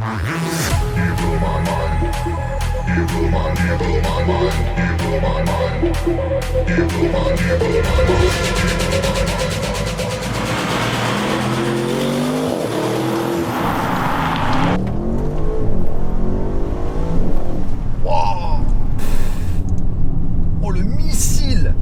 Wow. Oh, le missile.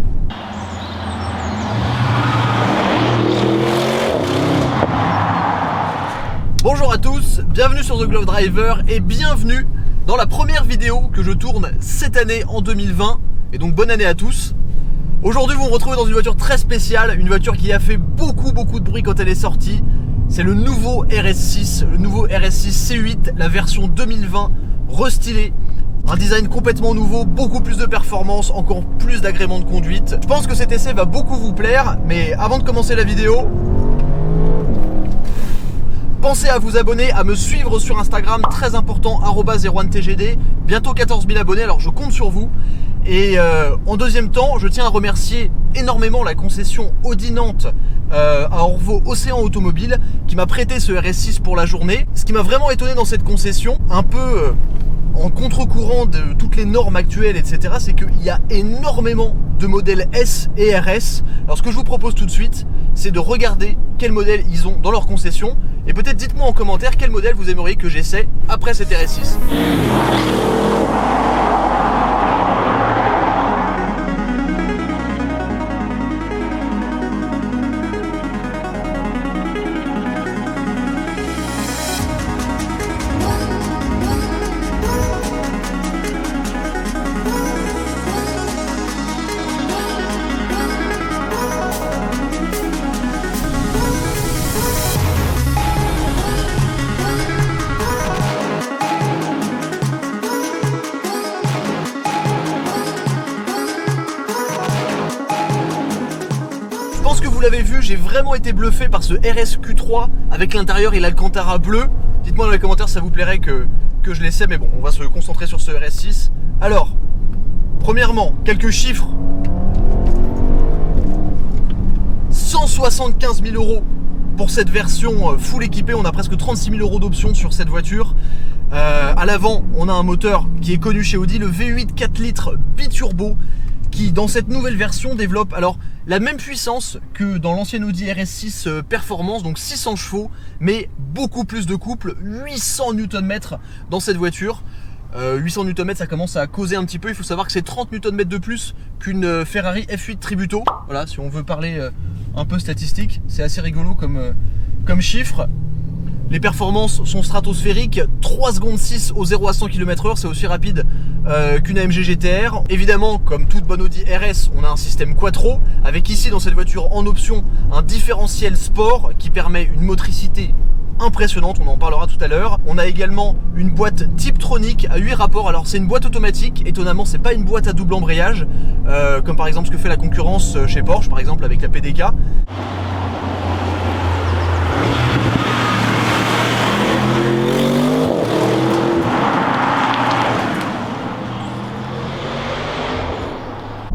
Bonjour à tous, bienvenue sur The Glove Driver et bienvenue dans la première vidéo que je tourne cette année en 2020. Et donc bonne année à tous. Aujourd'hui vous me retrouvez dans une voiture très spéciale, une voiture qui a fait beaucoup de bruit quand elle est sortie. C'est le nouveau RS6, le nouveau RS6 C8, la version 2020 restylée. Un design complètement nouveau, beaucoup plus de performance, encore plus d'agréments de conduite. Je pense que cet essai va beaucoup vous plaire, mais avant de commencer la vidéo, pensez à vous abonner, à me suivre sur Instagram, très important, @01tgd, bientôt 14 000 abonnés, alors je compte sur vous. Et en deuxième temps, je tiens à remercier énormément la concession Audi Nantes à Orvaux Océan Automobile qui m'a prêté ce RS6 pour la journée. Ce qui m'a vraiment étonné dans cette concession, un peu en contre-courant de toutes les normes actuelles, etc., c'est qu'il y a énormément de modèles S et RS. Alors ce que je vous propose tout de suite, c'est de regarder quel modèle ils ont dans leur concession. Et peut-être dites-moi en commentaire quel modèle vous aimeriez que j'essaie après cet RS6. Je pense que vous l'avez vu, j'ai vraiment été bluffé par ce RSQ3 avec l'intérieur et l'Alcantara bleu. Dites-moi dans les commentaires si ça vous plairait que je l'essaie, mais bon, on va se concentrer sur ce RS6. Alors, premièrement, quelques chiffres. 175 000 € pour cette version full équipée, on a presque 36 000 € d'options sur cette voiture. À l'avant, on a un moteur qui est connu chez Audi, le V8 4 litres biturbo, qui dans cette nouvelle version développe alors la même puissance que dans l'ancienne Audi RS6 Performance, donc 600 chevaux, mais beaucoup plus de couple, 800 Nm dans cette voiture. 800 Nm, ça commence à causer un petit peu. Il faut savoir que c'est 30 Nm de plus qu'une Ferrari F8 Tributo. Voilà, si on veut parler un peu statistique, c'est assez rigolo comme chiffre. Les performances sont stratosphériques, 3 secondes 6 au 0 à 100 km/h, c'est aussi rapide qu'une AMG GTR. Évidemment, comme toute bonne Audi RS, on a un système Quattro, avec ici dans cette voiture en option un différentiel sport qui permet une motricité impressionnante, on en parlera tout à l'heure. On a également une boîte Tiptronic à 8 rapports, alors c'est une boîte automatique, étonnamment c'est pas une boîte à double embrayage, comme par exemple ce que fait la concurrence chez Porsche, par exemple avec la PDK.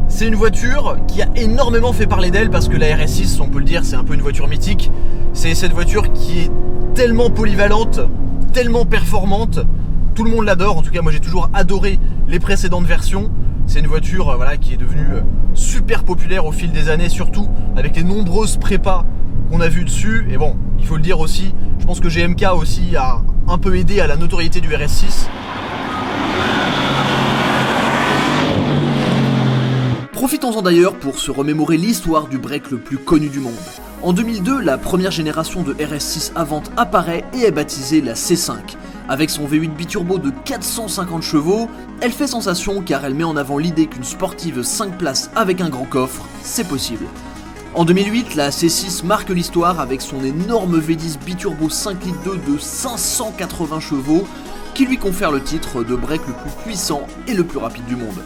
C'est une voiture qui a énormément fait parler d'elle parce que la RS6, on peut le dire, c'est un peu une voiture mythique. C'est cette voiture qui est tellement polyvalente, tellement performante. Tout le monde l'adore, en tout cas moi j'ai toujours adoré les précédentes versions. C'est une voiture voilà, qui est devenue super populaire au fil des années, surtout avec les nombreuses prépas qu'on a vues dessus. Et bon, il faut le dire aussi, je pense que GMK aussi a un peu aidé à la notoriété du RS6. Profitons-en d'ailleurs pour se remémorer l'histoire du break le plus connu du monde. En 2002, la première génération de RS6 à vente apparaît et est baptisée la C5. Avec son V8 biturbo de 450 chevaux, elle fait sensation car elle met en avant l'idée qu'une sportive 5 places avec un grand coffre, c'est possible. En 2008, la C6 marque l'histoire avec son énorme V10 biturbo 5 litres 2 de 580 chevaux qui lui confère le titre de break le plus puissant et le plus rapide du monde.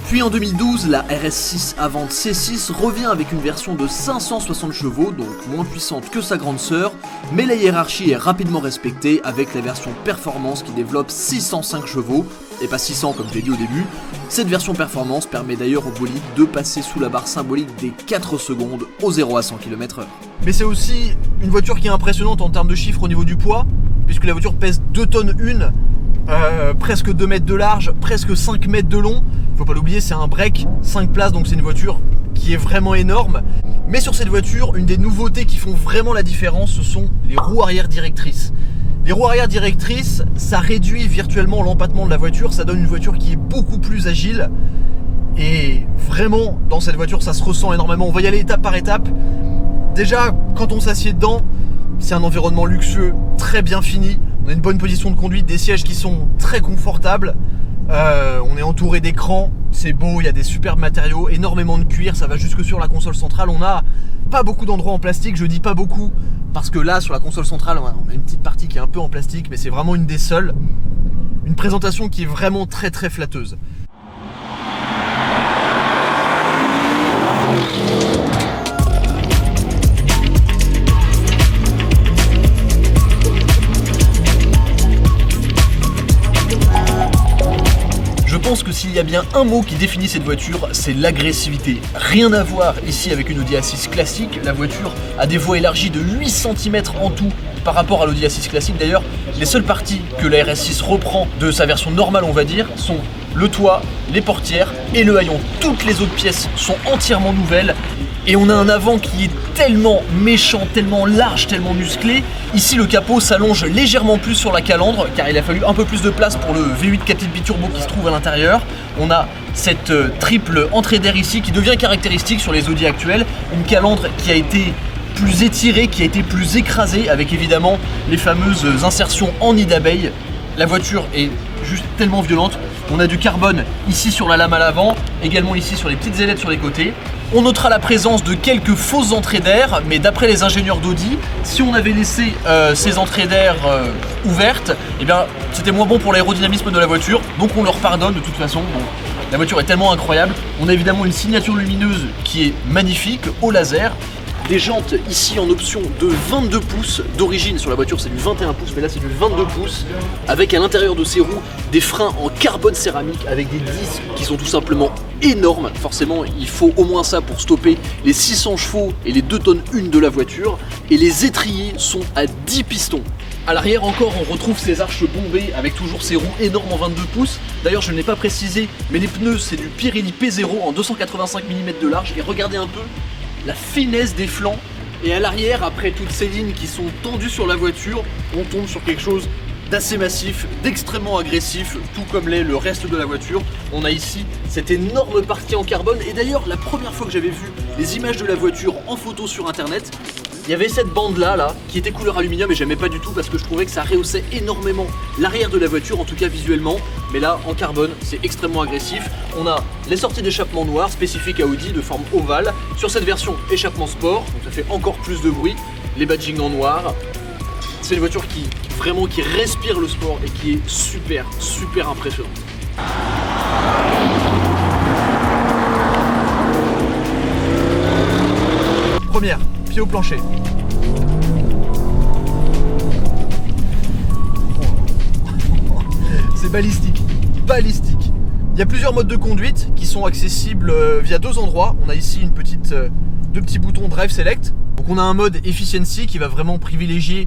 Puis en 2012, la RS6 Avant C6 revient avec une version de 560 chevaux, donc moins puissante que sa grande sœur, mais la hiérarchie est rapidement respectée avec la version Performance qui développe 605 chevaux, et pas 600 comme j'ai dit au début. Cette version Performance permet d'ailleurs au bolide de passer sous la barre symbolique des 4 secondes au 0 à 100 km/h. Mais c'est aussi une voiture qui est impressionnante en termes de chiffres au niveau du poids, puisque la voiture pèse 2 tonnes 1, presque 2 mètres de large, presque 5 mètres de long. Faut pas l'oublier, c'est un break 5 places, donc c'est une voiture qui est vraiment énorme. Mais sur cette voiture, une des nouveautés qui font vraiment la différence, ce sont les roues arrière directrices. Les roues arrière directrices, ça réduit virtuellement l'empattement de la voiture, ça donne une voiture qui est beaucoup plus agile. Et vraiment, dans cette voiture, ça se ressent énormément. On va y aller étape par étape. Déjà, quand on s'assied dedans, c'est un environnement luxueux, très bien fini. On a une bonne position de conduite, des sièges qui sont très confortables. On est entouré d'écrans, c'est beau, il y a des superbes matériaux, énormément de cuir, ça va jusque sur la console centrale. On a pas beaucoup d'endroits en plastique, je dis pas beaucoup, parce que là sur la console centrale on a une petite partie qui est un peu en plastique, mais c'est vraiment une des seules. Une présentation qui est vraiment très très flatteuse. Je pense que s'il y a bien un mot qui définit cette voiture, c'est l'agressivité. Rien à voir ici avec une Audi A6 classique, la voiture a des voies élargies de 8 cm en tout par rapport à l'Audi A6 classique. D'ailleurs, les seules parties que la RS6 reprend de sa version normale, on va dire, sont le toit, les portières et le haillon. Toutes les autres pièces sont entièrement nouvelles. Et on a un avant qui est tellement méchant, tellement large, tellement musclé. Ici, le capot s'allonge légèrement plus sur la calandre, car il a fallu un peu plus de place pour le V8 4 litres biturbo qui se trouve à l'intérieur. On a cette triple entrée d'air ici qui devient caractéristique sur les Audi actuels. Une calandre qui a été plus étirée, qui a été plus écrasée, avec évidemment les fameuses insertions en nid d'abeille. La voiture est juste tellement violente. On a du carbone ici sur la lame à l'avant, également ici sur les petites ailettes sur les côtés. On notera la présence de quelques fausses entrées d'air, mais d'après les ingénieurs d'Audi, si on avait laissé ces entrées d'air ouvertes, eh bien c'était moins bon pour l'aérodynamisme de la voiture, donc on leur pardonne de toute façon. Bon, la voiture est tellement incroyable. On a évidemment une signature lumineuse qui est magnifique, au laser. Des jantes ici en option de 22 pouces d'origine, sur la voiture c'est du 21 pouces, mais là c'est du 22 pouces, avec à l'intérieur de ces roues des freins en carbone céramique avec des disques qui sont tout simplement énormes. Forcément il faut au moins ça pour stopper les 600 chevaux et les 2 tonnes 1 de la voiture, et les étriers sont à 10 pistons. À l'arrière encore, on retrouve ces arches bombées avec toujours ces roues énormes en 22 pouces. D'ailleurs, je ne l'ai pas précisé, mais les pneus c'est du Pirelli P0 en 285 mm de large, et regardez un peu la finesse des flancs. Et à l'arrière, après toutes ces lignes qui sont tendues sur la voiture, on tombe sur quelque chose d'assez massif, d'extrêmement agressif, tout comme l'est le reste de la voiture. On a ici cette énorme partie en carbone, et d'ailleurs la première fois que j'avais vu les images de la voiture en photo sur internet, il y avait cette bande là qui était couleur aluminium, et j'aimais pas du tout parce que je trouvais que ça rehaussait énormément l'arrière de la voiture, en tout cas visuellement. Mais là en carbone c'est extrêmement agressif. On a les sorties d'échappement noires spécifiques à Audi de forme ovale. Sur cette version échappement sport, donc ça fait encore plus de bruit. Les badgings en noir. C'est une voiture qui respire le sport et qui est super impressionnante. Première, pied au plancher. C'est balistique. Il y a plusieurs modes de conduite qui sont accessibles via 2 endroits. On a ici deux petits boutons Drive Select. Donc on a un mode Efficiency qui va vraiment privilégier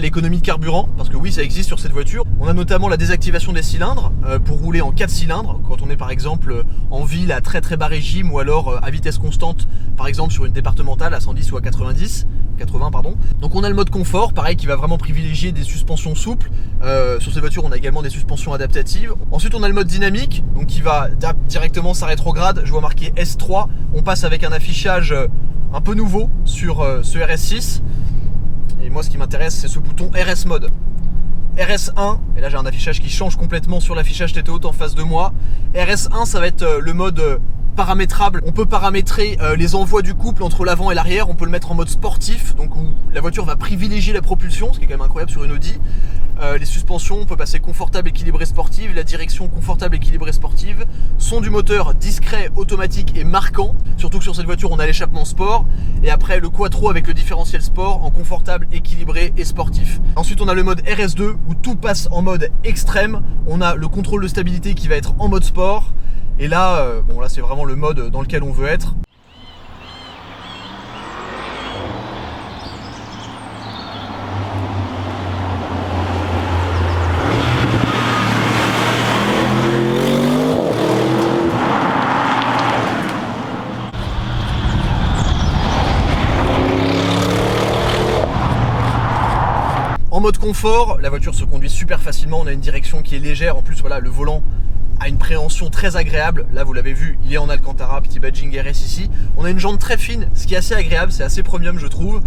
l'économie de carburant, parce que oui, ça existe sur cette voiture. On a notamment la désactivation des cylindres pour rouler en 4 cylindres quand on est par exemple en ville à très bas régime, ou alors à vitesse constante, par exemple sur une départementale à 110 ou à 80 pardon. Donc on a le mode confort, pareil, qui va vraiment privilégier des suspensions souples. Sur cette voiture on a également des suspensions adaptatives. Ensuite on a le mode dynamique, donc qui va directement sa rétrograde. Je vois marqué S3. On passe avec un affichage un peu nouveau sur ce RS6. Et moi ce qui m'intéresse c'est ce bouton RS Mode. RS1, et là j'ai un affichage qui change complètement sur l'affichage tête haute en face de moi. RS1 ça va être le mode paramétrable. On peut paramétrer les envois du couple entre l'avant et l'arrière. On peut le mettre en mode sportif, donc où la voiture va privilégier la propulsion, ce qui est quand même incroyable sur une Audi. Les suspensions, on peut passer confortable, équilibré, sportive. La direction confortable, équilibrée, sportive. Son du moteur discret, automatique et marquant. Surtout que sur cette voiture, on a l'échappement sport. Et après, le quattro avec le différentiel sport en confortable, équilibré et sportif. Ensuite, on a le mode RS2 où tout passe en mode extrême. On a le contrôle de stabilité qui va être en mode sport. Et là, bon, là c'est vraiment le mode dans lequel on veut être. En mode confort, la voiture se conduit super facilement, on a une direction qui est légère, en plus voilà, le volant a une préhension très agréable, là vous l'avez vu, il est en Alcantara, petit badging RS ici. On a une jante très fine, ce qui est assez agréable, c'est assez premium je trouve.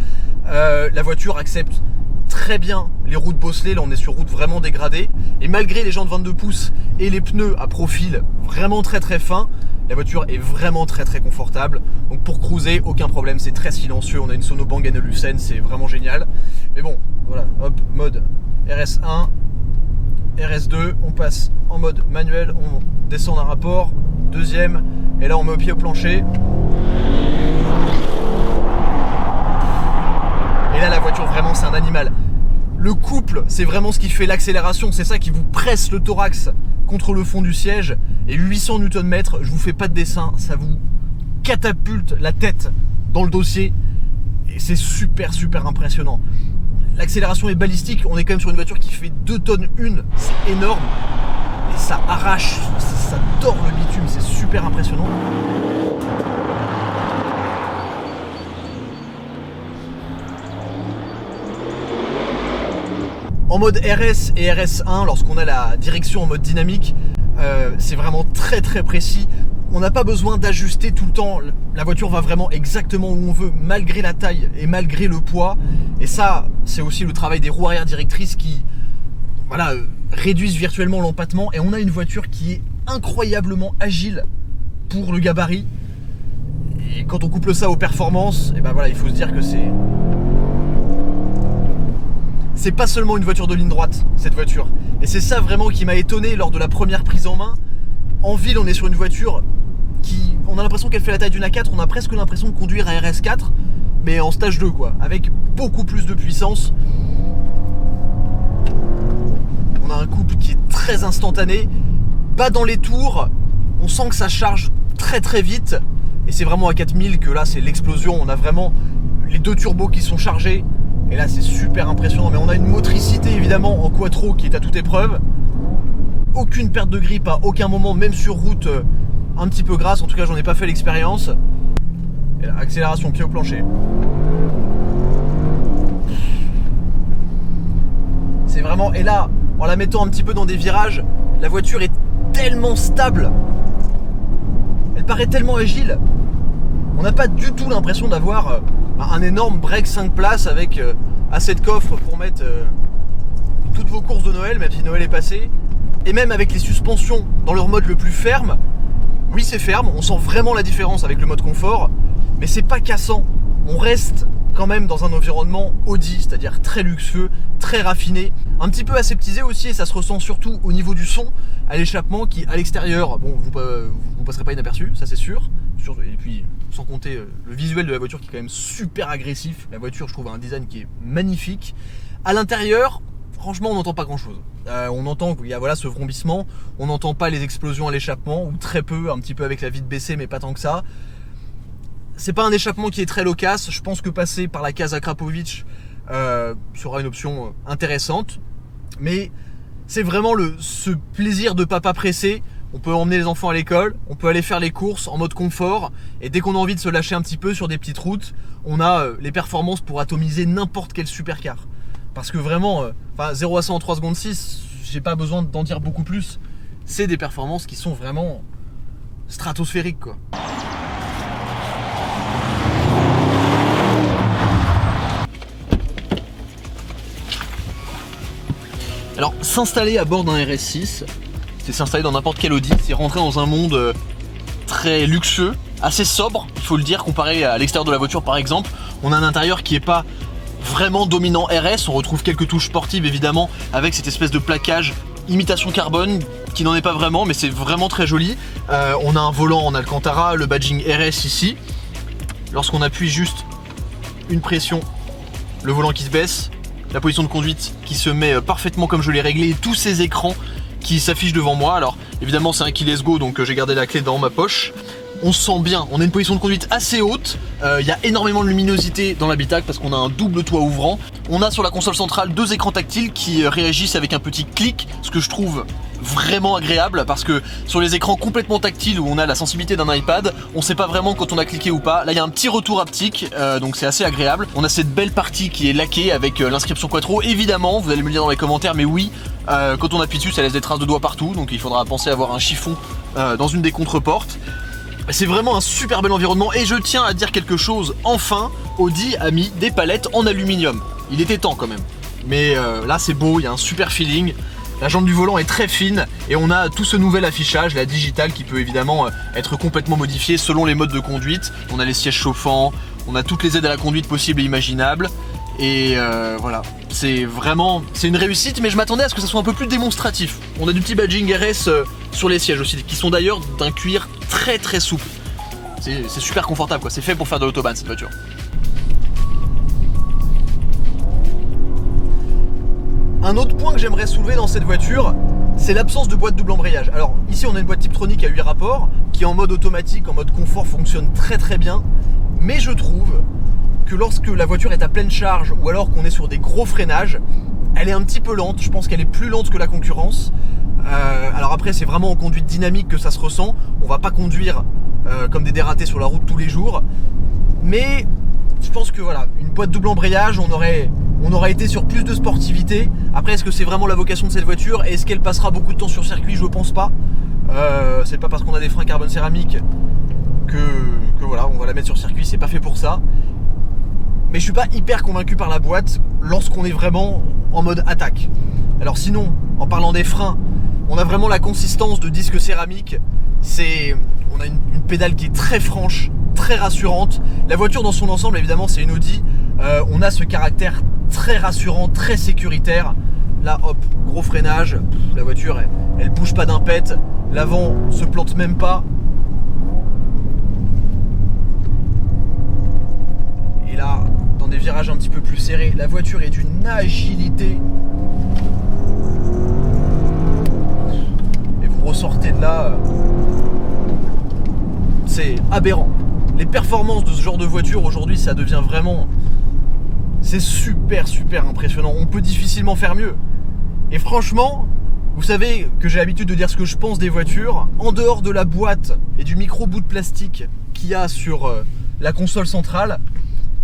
La voiture accepte très bien les routes bosselées, là on est sur route vraiment dégradée. Et malgré les jantes 22 pouces et les pneus à profil vraiment très fins, la voiture est vraiment très confortable. Donc pour cruiser, aucun problème, c'est très silencieux, on a une sono Bang & Olufsen, c'est vraiment génial. Mais bon, voilà, hop, mode RS1, RS2, on passe en mode manuel, on descend d'un rapport, deuxième, et là on met au pied au plancher. Et là la voiture vraiment c'est un animal. Le couple, c'est vraiment ce qui fait l'accélération, c'est ça qui vous presse le thorax contre le fond du siège. Et 800 Nm, je vous fais pas de dessin, ça vous catapulte la tête dans le dossier. Et c'est super impressionnant. L'accélération est balistique, on est quand même sur une voiture qui fait 2 tonnes 1, c'est énorme. Et ça arrache, ça tord le bitume, c'est super impressionnant. En mode RS et RS1, lorsqu'on a la direction en mode dynamique, c'est vraiment très précis. On n'a pas besoin d'ajuster tout le temps. La voiture va vraiment exactement où on veut, malgré la taille et malgré le poids. Et ça, c'est aussi le travail des roues arrière directrices qui voilà, réduisent virtuellement l'empattement. Et on a une voiture qui est incroyablement agile pour le gabarit. Et quand on couple ça aux performances, et ben voilà, il faut se dire que c'est pas seulement une voiture de ligne droite, cette voiture. Et c'est ça vraiment qui m'a étonné lors de la première prise en main. En ville, on est sur une voiture qui, on a l'impression qu'elle fait la taille d'une A4, on a presque l'impression de conduire un RS4, mais en stage 2 quoi, avec beaucoup plus de puissance. On a un couple qui est très instantané, pas dans les tours, on sent que ça charge très vite, et c'est vraiment à 4000 que là c'est l'explosion, on a vraiment les 2 turbos qui sont chargés, et là c'est super impressionnant, mais on a une motricité évidemment en quattro qui est à toute épreuve. Aucune perte de grippe à aucun moment, même sur route un petit peu grasse, en tout cas j'en ai pas fait l'expérience. Et là, accélération, pied au plancher. C'est vraiment, et là, en la mettant un petit peu dans des virages, la voiture est tellement stable. Elle paraît tellement agile. On n'a pas du tout l'impression d'avoir un énorme break 5 places avec assez de coffres pour mettre toutes vos courses de Noël, même si Noël est passé. Et même avec les suspensions dans leur mode le plus ferme, oui c'est ferme, on sent vraiment la différence avec le mode confort, mais c'est pas cassant. On reste quand même dans un environnement Audi, c'est-à-dire très luxueux, très raffiné, un petit peu aseptisé aussi, et ça se ressent surtout au niveau du son, à l'échappement qui à l'extérieur, bon vous passerez pas inaperçu, ça c'est sûr. Et puis sans compter le visuel de la voiture qui est quand même super agressif. La voiture je trouve a un design qui est magnifique. À l'intérieur, franchement on n'entend pas grand chose. On entend qu'il y a voilà, ce vrombissement, on n'entend pas les explosions à l'échappement, ou très peu, un petit peu avec la vitre baissée mais pas tant que ça. C'est pas un échappement qui est très loquace, je pense que passer par la case Akrapovic sera une option intéressante. Mais c'est vraiment ce plaisir de papa pressé. On peut emmener les enfants à l'école, on peut aller faire les courses en mode confort, et dès qu'on a envie de se lâcher un petit peu sur des petites routes, on a les performances pour atomiser n'importe quel supercar. Parce que vraiment, 0 à 100 en 3 secondes 6, j'ai pas besoin d'en dire beaucoup plus. C'est des performances qui sont vraiment stratosphériques quoi. Alors s'installer à bord d'un RS6, c'est s'installer dans n'importe quel Audi, c'est rentrer dans un monde très luxueux, assez sobre, il faut le dire, comparé à l'extérieur de la voiture par exemple. On a un intérieur qui est pas vraiment dominant RS. On retrouve quelques touches sportives évidemment avec cette espèce de plaquage imitation carbone qui n'en est pas vraiment, mais c'est vraiment très joli. On a un volant en Alcantara, le badging RS ici. Lorsqu'on appuie juste une pression, le volant qui se baisse, la position de conduite qui se met parfaitement comme je l'ai réglé, et tous ces écrans qui s'affichent devant moi. Alors évidemment c'est un keyless go, donc j'ai gardé la clé dans ma poche. On se sent bien, on a une position de conduite assez haute, il y a énormément de luminosité dans l'habitacle parce qu'on a un double toit ouvrant. On a sur la console centrale 2 écrans tactiles qui réagissent avec un petit clic, ce que je trouve vraiment agréable parce que sur les écrans complètement tactiles où on a la sensibilité d'un iPad, on sait pas vraiment quand on a cliqué ou pas. Là il y a un petit retour haptique, donc c'est assez agréable. On a cette belle partie qui est laquée avec l'inscription Quattro, évidemment, vous allez me le dire dans les commentaires, mais oui, quand on appuie dessus ça laisse des traces de doigts partout, donc il faudra penser à avoir un chiffon dans une des contreportes. C'est vraiment un super bel environnement et je tiens à dire quelque chose, enfin, Audi a mis des palettes en aluminium. Il était temps quand même. Mais là c'est beau, il y a un super feeling. La jambe du volant est très fine et on a tout ce nouvel affichage, la digitale, qui peut évidemment être complètement modifié selon les modes de conduite. On a les sièges chauffants, on a toutes les aides à la conduite possibles et imaginables. Et voilà, c'est une réussite, mais je m'attendais à ce que ça soit un peu plus démonstratif. On a du petit badging RS sur les sièges aussi, qui sont d'ailleurs d'un cuir très très souple. C'est super confortable quoi, c'est fait pour faire de l'autobahn cette voiture. Un autre point que j'aimerais soulever dans cette voiture, c'est l'absence de boîte double embrayage. Alors ici on a une boîte Tiptronic à 8 rapports, qui en mode automatique, en mode confort fonctionne très très bien. Mais je trouve que lorsque la voiture est à pleine charge ou alors qu'on est sur des gros freinages, elle est un petit peu lente. Je pense qu'elle est plus lente que la concurrence. Alors après c'est vraiment en conduite dynamique que ça se ressent. On va pas conduire comme des dératés sur la route tous les jours. Mais je pense que voilà, une boîte double embrayage, on aurait été sur plus de sportivité. Après est-ce que c'est vraiment la vocation de cette voiture? Est-ce qu'elle passera beaucoup de temps sur circuit? Je pense pas. C'est pas parce qu'on a des freins carbone céramique que voilà, on va la mettre sur circuit, c'est pas fait pour ça. Mais je suis pas hyper convaincu par la boîte lorsqu'on est vraiment en mode attaque. Alors sinon, en parlant des freins, on a vraiment la consistance de disque céramique. On a une pédale qui est très franche, très rassurante. La voiture dans son ensemble, évidemment, c'est une Audi. On a ce caractère très rassurant, très sécuritaire. Là, hop, gros freinage. La voiture, elle bouge pas d'un pet. L'avant se plante même pas. Et là, dans des virages un petit peu plus serrés, la voiture est d'une agilité. Et vous ressortez de là, c'est aberrant. Les performances de ce genre de voiture aujourd'hui, ça devient vraiment... C'est super impressionnant. On peut difficilement faire mieux. Et franchement, vous savez que j'ai l'habitude de dire ce que je pense des voitures. En dehors de la boîte et du micro bout de plastique qu'il y a sur la console centrale,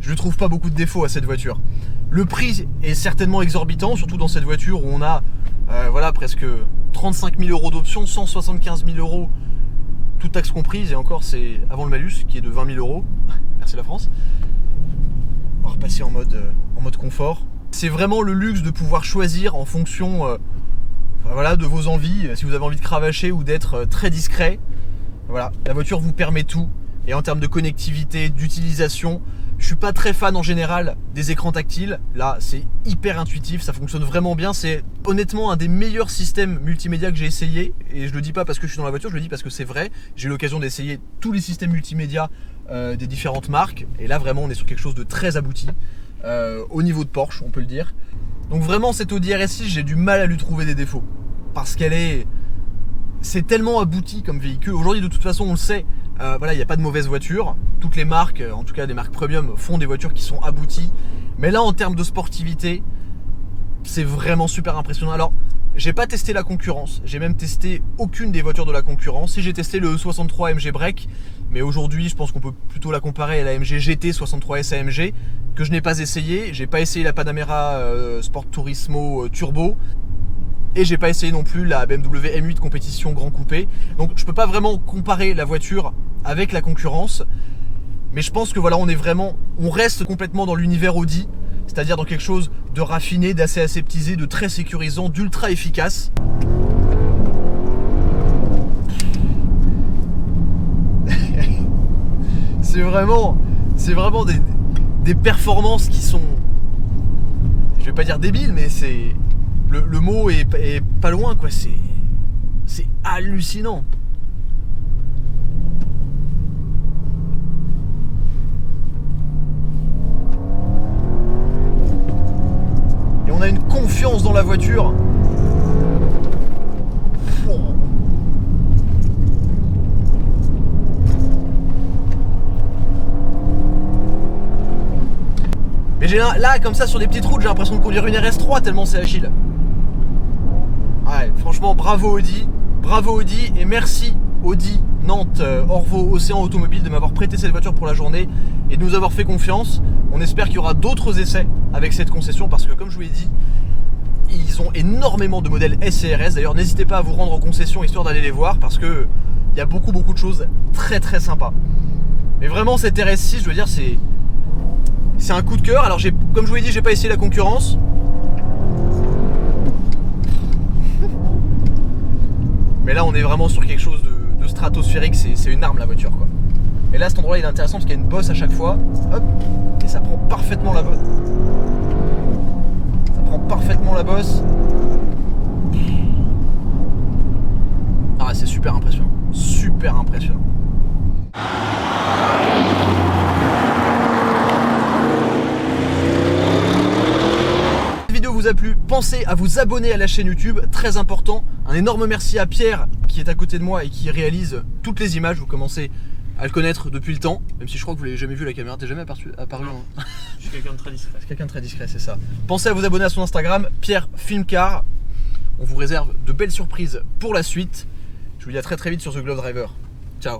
je ne trouve pas beaucoup de défauts à cette voiture. Le prix est certainement exorbitant, surtout dans cette voiture où on a voilà, presque 35 000 euros d'options, 175 000 euros, toutes taxes comprises, et encore c'est avant le malus qui est de 20 000 euros. Merci la France. On va repasser en mode confort. C'est vraiment le luxe de pouvoir choisir en fonction voilà, de vos envies, si vous avez envie de cravacher ou d'être très discret. Voilà, la voiture vous permet tout. Et en termes de connectivité, d'utilisation, je suis pas très fan en général des écrans tactiles. Là, c'est hyper intuitif, ça fonctionne vraiment bien. C'est honnêtement un des meilleurs systèmes multimédia que j'ai essayé. Et je le dis pas parce que je suis dans la voiture, je le dis parce que c'est vrai. J'ai eu l'occasion d'essayer tous les systèmes multimédia des différentes marques. Et là, vraiment, on est sur quelque chose de très abouti. Au niveau de Porsche, on peut le dire. Donc vraiment, cette Audi RS6, j'ai du mal à lui trouver des défauts. Parce c'est tellement abouti comme véhicule. Aujourd'hui, de toute façon, on le sait. Voilà, il n'y a pas de mauvaise voiture. Toutes les marques, en tout cas des marques premium, font des voitures qui sont abouties. Mais là, en termes de sportivité, c'est vraiment super impressionnant. Alors, j'ai pas testé la concurrence. J'ai même testé aucune des voitures de la concurrence. Si j'ai testé le E63 AMG Break, mais aujourd'hui, je pense qu'on peut plutôt la comparer à la AMG GT 63S AMG, que je n'ai pas essayé. J'ai pas essayé la Panamera Sport Turismo Turbo. Et j'ai pas essayé non plus la BMW M8 compétition grand coupé. Donc je peux pas vraiment comparer la voiture avec la concurrence. Mais je pense que voilà, on reste complètement dans l'univers Audi. C'est-à-dire dans quelque chose de raffiné, d'assez aseptisé, de très sécurisant, d'ultra efficace. c'est vraiment des performances qui sont je vais pas dire débile, mais c'est le mot est pas loin quoi. C'est hallucinant. Et on a une confiance dans la voiture. Mais là, comme ça, sur des petites routes, j'ai l'impression de conduire une RS3 tellement c'est agile. Ouais, franchement, bravo Audi, et merci Audi Nantes Orvault Océan Automobile de m'avoir prêté cette voiture pour la journée et de nous avoir fait confiance. On espère qu'il y aura d'autres essais avec cette concession parce que, comme je vous l'ai dit, ils ont énormément de modèles S et RS. D'ailleurs, n'hésitez pas à vous rendre en concession histoire d'aller les voir parce que il y a beaucoup de choses très très sympas. Mais vraiment, cette RS6, je veux dire, c'est un coup de cœur. Alors, comme je vous l'ai dit, j'ai pas essayé la concurrence. Mais là, on est vraiment sur quelque chose de stratosphérique. C'est une arme, la voiture, quoi. Et là, cet endroit, il est intéressant parce qu'il y a une bosse à chaque fois. Hop, et ça prend parfaitement la bosse. Ça prend parfaitement la bosse. Ah, c'est super impressionnant. Super impressionnant. Vous a plu, pensez à vous abonner à la chaîne YouTube, très important. Un énorme merci à Pierre qui est à côté de moi et qui réalise toutes les images. Vous commencez à le connaître depuis le temps, même si je crois que vous l'avez jamais vu la caméra. T'es jamais apparu hein. Je suis quelqu'un de très discret. Quelqu'un de très discret, c'est ça. Pensez à vous abonner à son Instagram, Pierre Filmcar. On vous réserve de belles surprises pour la suite. Je vous dis à très vite sur The Glove Driver. Ciao.